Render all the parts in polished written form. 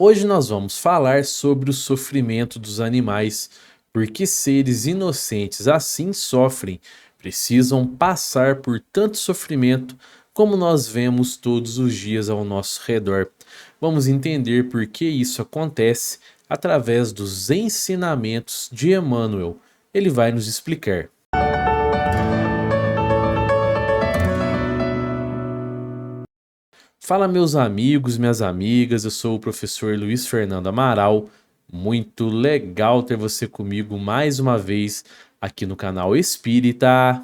Hoje nós vamos falar sobre o sofrimento dos animais, porque seres inocentes assim sofrem, precisam passar por tanto sofrimento como nós vemos todos os dias ao nosso redor. Vamos entender por que isso acontece através dos ensinamentos de Emmanuel. Ele vai nos explicar. Fala, meus amigos, minhas amigas, eu sou o professor Luiz Fernando Amaral. Muito legal ter você comigo mais uma vez aqui no canal Espírita.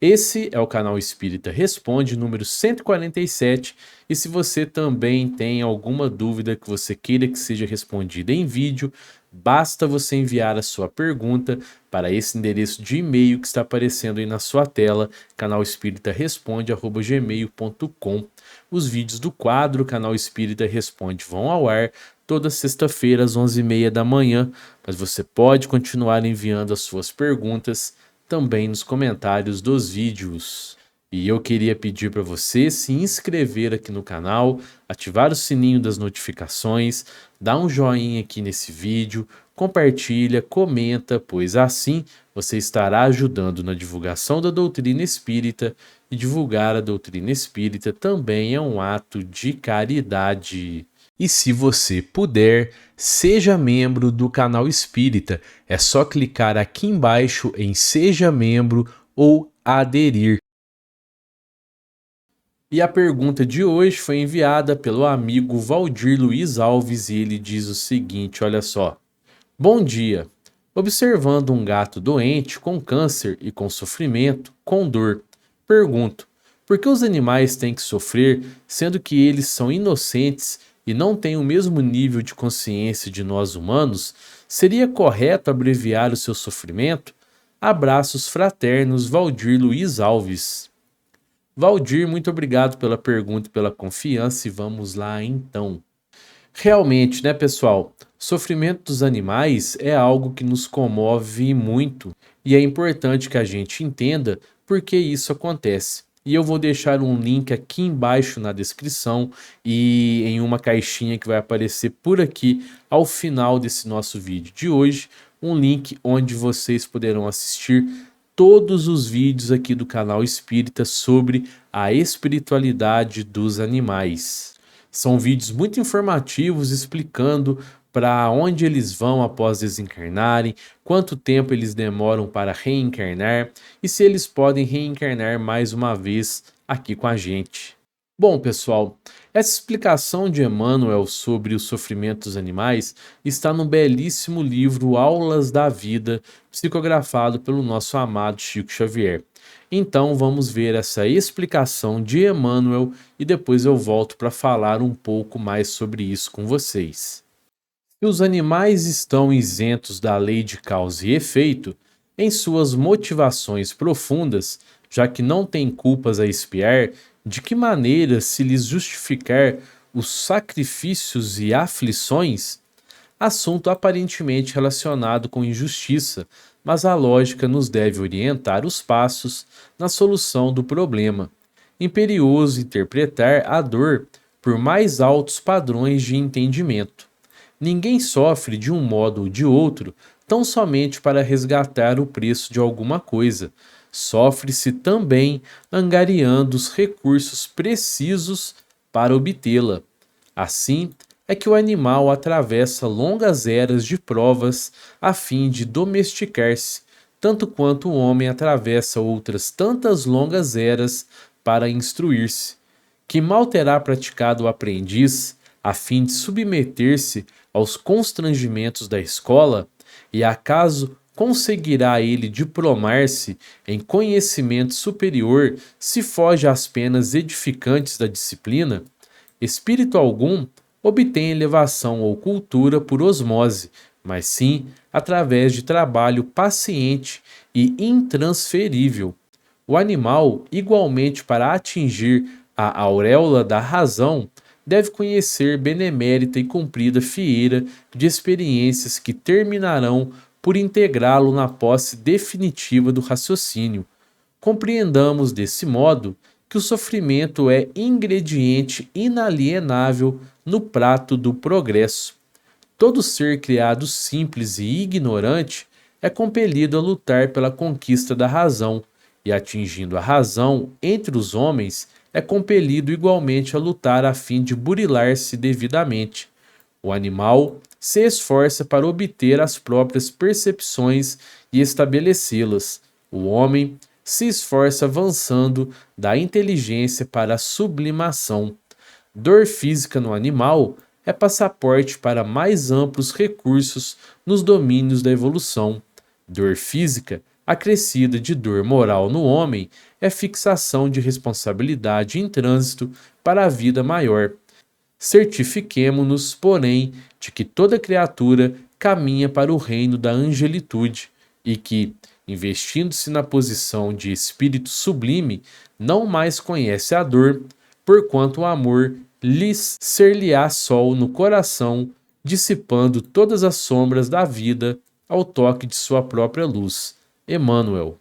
Esse é o canal Espírita Responde, número 147. E se você também tem alguma dúvida que você queira que seja respondida em vídeo, basta você enviar a sua pergunta para esse endereço de e-mail que está aparecendo aí na sua tela, canalespiritaresponde@gmail.com. Os vídeos do quadro Canal Espírita Responde vão ao ar toda sexta-feira às 11h30 da manhã, mas você pode continuar enviando as suas perguntas também nos comentários dos vídeos. E eu queria pedir para você se inscrever aqui no canal, ativar o sininho das notificações, dar um joinha aqui nesse vídeo, compartilha, comenta, pois assim você estará ajudando na divulgação da doutrina espírita, e divulgar a doutrina espírita também é um ato de caridade. E se você puder, seja membro do canal Espírita. É só clicar aqui embaixo em Seja Membro ou Aderir. E a pergunta de hoje foi enviada pelo amigo Valdir Luiz Alves e ele diz o seguinte, olha só. Bom dia. Observando um gato doente, com câncer e com sofrimento, com dor, pergunto, por que os animais têm que sofrer, sendo que eles são inocentes e não têm o mesmo nível de consciência de nós humanos? Seria correto abreviar o seu sofrimento? Abraços fraternos, Valdir Luiz Alves. Valdir, muito obrigado pela pergunta e pela confiança e vamos lá então. Realmente, né, pessoal? O sofrimento dos animais é algo que nos comove muito e é importante que a gente entenda por que isso acontece. E eu vou deixar um link aqui embaixo na descrição e em uma caixinha que vai aparecer por aqui ao final desse nosso vídeo de hoje, um link onde vocês poderão assistir todos os vídeos aqui do canal Espírita sobre a espiritualidade dos animais. São vídeos muito informativos explicando para onde eles vão após desencarnarem, quanto tempo eles demoram para reencarnar e se eles podem reencarnar mais uma vez aqui com a gente. Bom, pessoal, essa explicação de Emmanuel sobre o sofrimento dos animais está no belíssimo livro Aulas da Vida, psicografado pelo nosso amado Chico Xavier. Então vamos ver essa explicação de Emmanuel e depois eu volto para falar um pouco mais sobre isso com vocês. Se os animais estão isentos da lei de causa e efeito, em suas motivações profundas, já que não têm culpas a expiar, de que maneira se lhes justificar os sacrifícios e aflições? Assunto aparentemente relacionado com injustiça, mas a lógica nos deve orientar os passos na solução do problema. Imperioso interpretar a dor por mais altos padrões de entendimento. Ninguém sofre de um modo ou de outro tão somente para resgatar o preço de alguma coisa. Sofre-se também angariando os recursos precisos para obtê-la. Assim, é que o animal atravessa longas eras de provas a fim de domesticar-se, tanto quanto o homem atravessa outras tantas longas eras para instruir-se. Que mal terá praticado o aprendiz a fim de submeter-se aos constrangimentos da escola, e acaso conseguirá ele diplomar-se em conhecimento superior se foge às penas edificantes da disciplina? Espírito algum obtém elevação ou cultura por osmose, mas sim através de trabalho paciente e intransferível. O animal, igualmente para atingir a auréola da razão, deve conhecer benemérita e cumprida fieira de experiências que terminarão por integrá-lo na posse definitiva do raciocínio. Compreendamos desse modo que o sofrimento é ingrediente inalienável no prato do progresso. Todo ser criado simples e ignorante é compelido a lutar pela conquista da razão, e atingindo a razão entre os homens, é compelido igualmente a lutar a fim de burilar-se devidamente. O animal se esforça para obter as próprias percepções e estabelecê-las. O homem se esforça avançando da inteligência para a sublimação. Dor física no animal é passaporte para mais amplos recursos nos domínios da evolução. Dor física, acrescida de dor moral no homem, é fixação de responsabilidade em trânsito para a vida maior. Certifiquemo-nos, porém, de que toda criatura caminha para o reino da angelitude e que, investindo-se na posição de espírito sublime, não mais conhece a dor, porquanto o amor lhes ser-lhe-á sol no coração, dissipando todas as sombras da vida ao toque de sua própria luz. Emmanuel.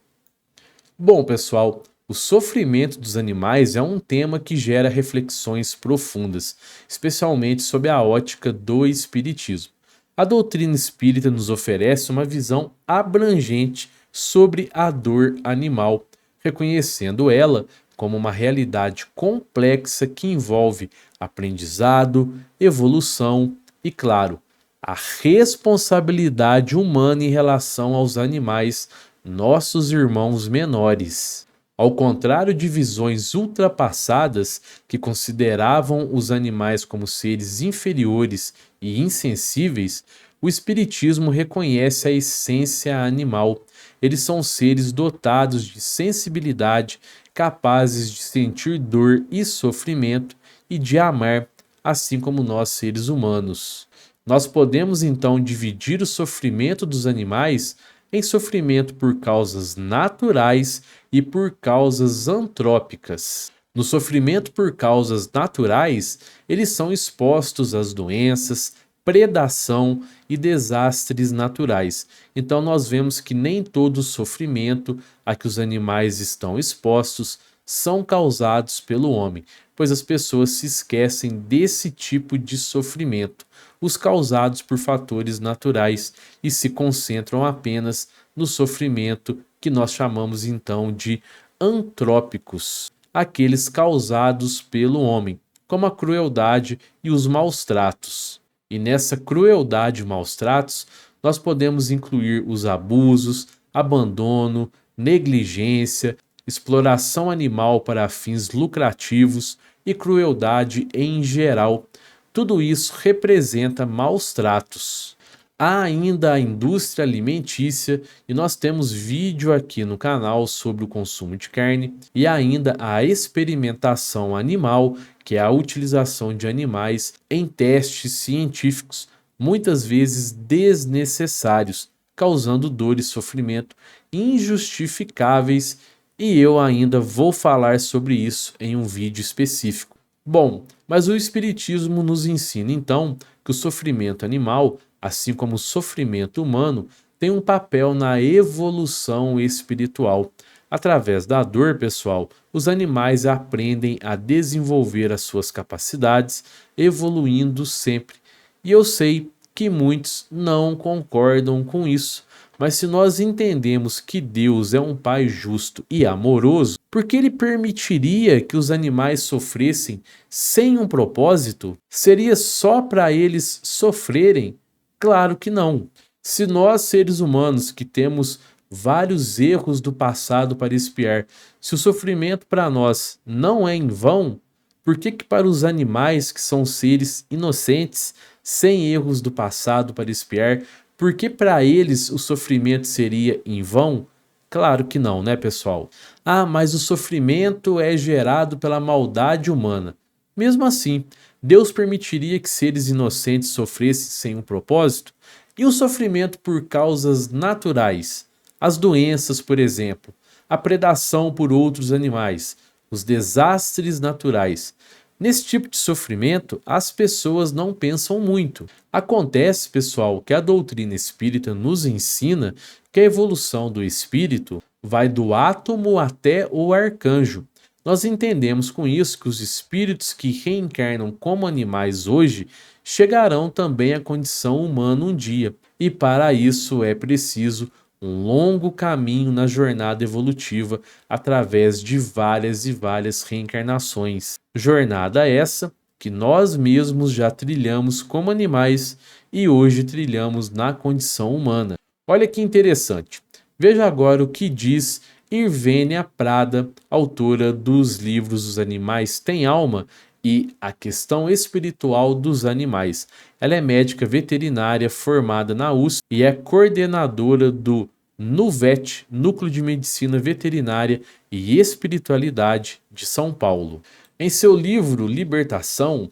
Bom, pessoal, o sofrimento dos animais é um tema que gera reflexões profundas, especialmente sob a ótica do espiritismo. A doutrina espírita nos oferece uma visão abrangente sobre a dor animal, reconhecendo ela como uma realidade complexa que envolve aprendizado, evolução e, claro, a responsabilidade humana em relação aos animais, nossos irmãos menores. Ao contrário de visões ultrapassadas que consideravam os animais como seres inferiores e insensíveis, o Espiritismo reconhece a essência animal. Eles são seres dotados de sensibilidade, capazes de sentir dor e sofrimento e de amar, assim como nós, seres humanos. Nós podemos então dividir o sofrimento dos animais em sofrimento por causas naturais e por causas antrópicas. No sofrimento por causas naturais, eles são expostos às doenças, predação e desastres naturais. Então nós vemos que nem todo o sofrimento a que os animais estão expostos são causados pelo homem, pois as pessoas se esquecem desse tipo de sofrimento, os causados por fatores naturais, e se concentram apenas no sofrimento que nós chamamos então de antrópicos, aqueles causados pelo homem, como a crueldade e os maus tratos. E nessa crueldade e maus tratos, nós podemos incluir os abusos, abandono, negligência, exploração animal para fins lucrativos e crueldade em geral. Tudo isso representa maus tratos. Há ainda a indústria alimentícia, e nós temos vídeo aqui no canal sobre o consumo de carne, e ainda a experimentação animal, que é a utilização de animais em testes científicos, muitas vezes desnecessários, causando dor e sofrimento injustificáveis, e eu ainda vou falar sobre isso em um vídeo específico. Bom, mas o Espiritismo nos ensina então que o sofrimento animal, assim como o sofrimento humano, tem um papel na evolução espiritual. Através da dor, pessoal, os animais aprendem a desenvolver as suas capacidades, evoluindo sempre. E eu sei que muitos não concordam com isso, mas se nós entendemos que Deus é um Pai justo e amoroso, por que Ele permitiria que os animais sofressem sem um propósito? Seria só para eles sofrerem? Claro que não. Se nós, seres humanos, que temos vários erros do passado para expiar, se o sofrimento para nós não é em vão, por que para os animais, que são seres inocentes, sem erros do passado para expiar, por que para eles o sofrimento seria em vão? Claro que não, né, pessoal? Ah, mas o sofrimento é gerado pela maldade humana. Mesmo assim, Deus permitiria que seres inocentes sofressem sem um propósito? E o sofrimento por causas naturais? As doenças, por exemplo, a predação por outros animais, os desastres naturais. Nesse tipo de sofrimento, as pessoas não pensam muito. Acontece, pessoal, que a doutrina espírita nos ensina que a evolução do espírito vai do átomo até o arcanjo. Nós entendemos com isso que os espíritos que reencarnam como animais hoje chegarão também à condição humana um dia, e para isso é preciso um longo caminho na jornada evolutiva através de várias e várias reencarnações. Jornada essa que nós mesmos já trilhamos como animais e hoje trilhamos na condição humana. Olha que interessante. Veja agora o que diz Irvênia Prada, autora dos livros Os Animais Têm Alma e A Questão Espiritual dos Animais. Ela é médica veterinária formada na USP e é coordenadora do NUVET, Núcleo de Medicina Veterinária e Espiritualidade de São Paulo. Em seu livro Libertação,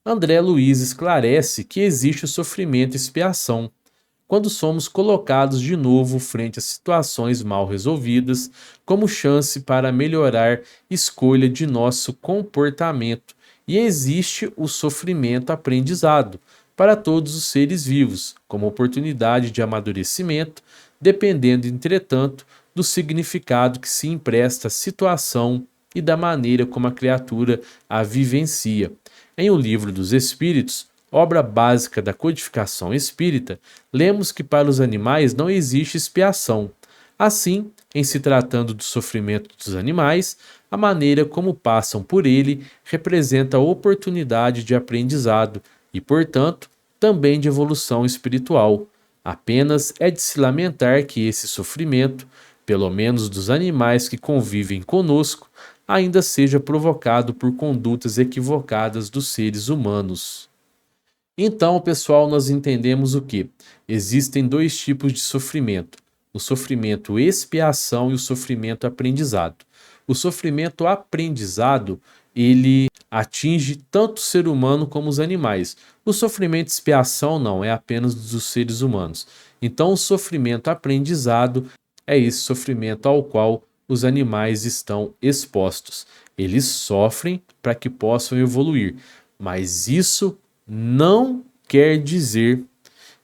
André Luiz esclarece que existe o sofrimento e expiação, quando somos colocados de novo frente a situações mal resolvidas, como chance para melhorar escolha de nosso comportamento, e existe o sofrimento aprendizado para todos os seres vivos, como oportunidade de amadurecimento, dependendo, entretanto, do significado que se empresta à situação e da maneira como a criatura a vivencia. Em O Livro dos Espíritos, obra básica da codificação espírita, lemos que para os animais não existe expiação. Assim, em se tratando do sofrimento dos animais, a maneira como passam por ele representa a oportunidade de aprendizado e, portanto, também de evolução espiritual. Apenas é de se lamentar que esse sofrimento, pelo menos dos animais que convivem conosco, ainda seja provocado por condutas equivocadas dos seres humanos. Então, pessoal, nós entendemos o que? Existem dois tipos de sofrimento: o sofrimento expiação e o sofrimento aprendizado. O sofrimento aprendizado, ele atinge tanto o ser humano como os animais. O sofrimento expiação não, é apenas dos seres humanos. Então, o sofrimento aprendizado é esse sofrimento ao qual os animais estão expostos. Eles sofrem para que possam evoluir, mas isso não quer dizer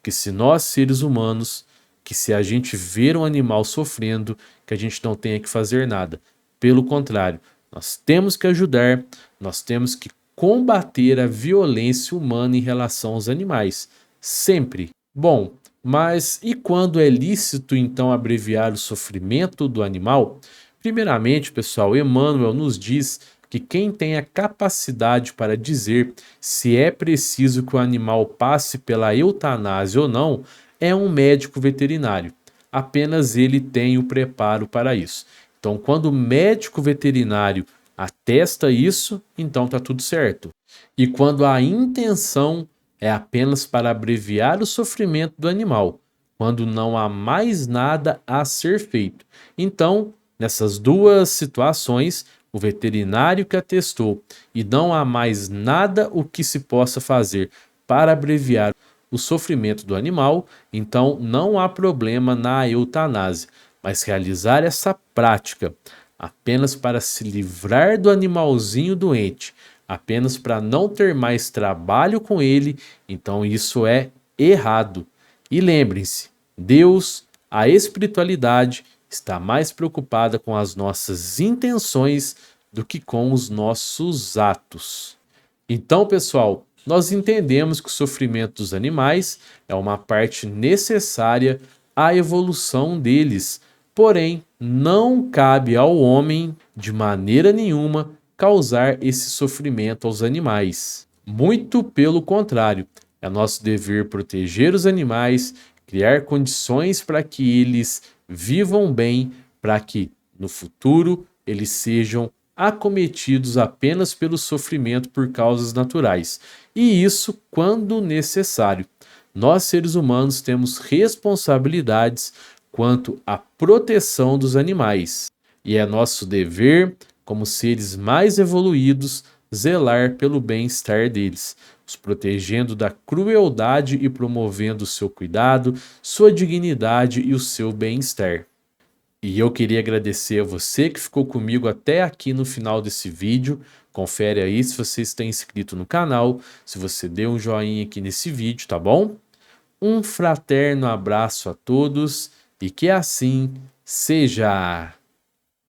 que se nós seres humanos, que se a gente ver um animal sofrendo, que a gente não tenha que fazer nada. Pelo contrário, nós temos que ajudar, nós temos que combater a violência humana em relação aos animais, sempre. Bom, mas e quando é lícito então abreviar o sofrimento do animal? Primeiramente, pessoal, Emmanuel nos diz que quem tem a capacidade para dizer se é preciso que o animal passe pela eutanásia ou não é um médico veterinário. Apenas ele tem o preparo para isso. Então, quando o médico veterinário atesta isso, então está tudo certo. E quando a intenção é apenas para abreviar o sofrimento do animal, quando não há mais nada a ser feito. Então, nessas duas situações, o veterinário que atestou e não há mais nada o que se possa fazer para abreviar o sofrimento do animal, então não há problema na eutanásia, mas realizar essa prática apenas para se livrar do animalzinho doente, apenas para não ter mais trabalho com ele, então isso é errado. E lembrem-se, Deus, a espiritualidade, está mais preocupada com as nossas intenções do que com os nossos atos. Então, pessoal, nós entendemos que o sofrimento dos animais é uma parte necessária à evolução deles, porém, não cabe ao homem, de maneira nenhuma, causar esse sofrimento aos animais. Muito pelo contrário, é nosso dever proteger os animais, criar condições para que eles vivam bem, para que no futuro eles sejam acometidos apenas pelo sofrimento por causas naturais. E isso quando necessário. Nós, seres humanos, temos responsabilidades quanto à proteção dos animais. E é nosso dever, como seres mais evoluídos, zelar pelo bem-estar deles, os protegendo da crueldade e promovendo o seu cuidado, sua dignidade e o seu bem-estar. E eu queria agradecer a você que ficou comigo até aqui no final desse vídeo. Confere aí se você está inscrito no canal, se você deu um joinha aqui nesse vídeo, tá bom? Um fraterno abraço a todos e que assim seja!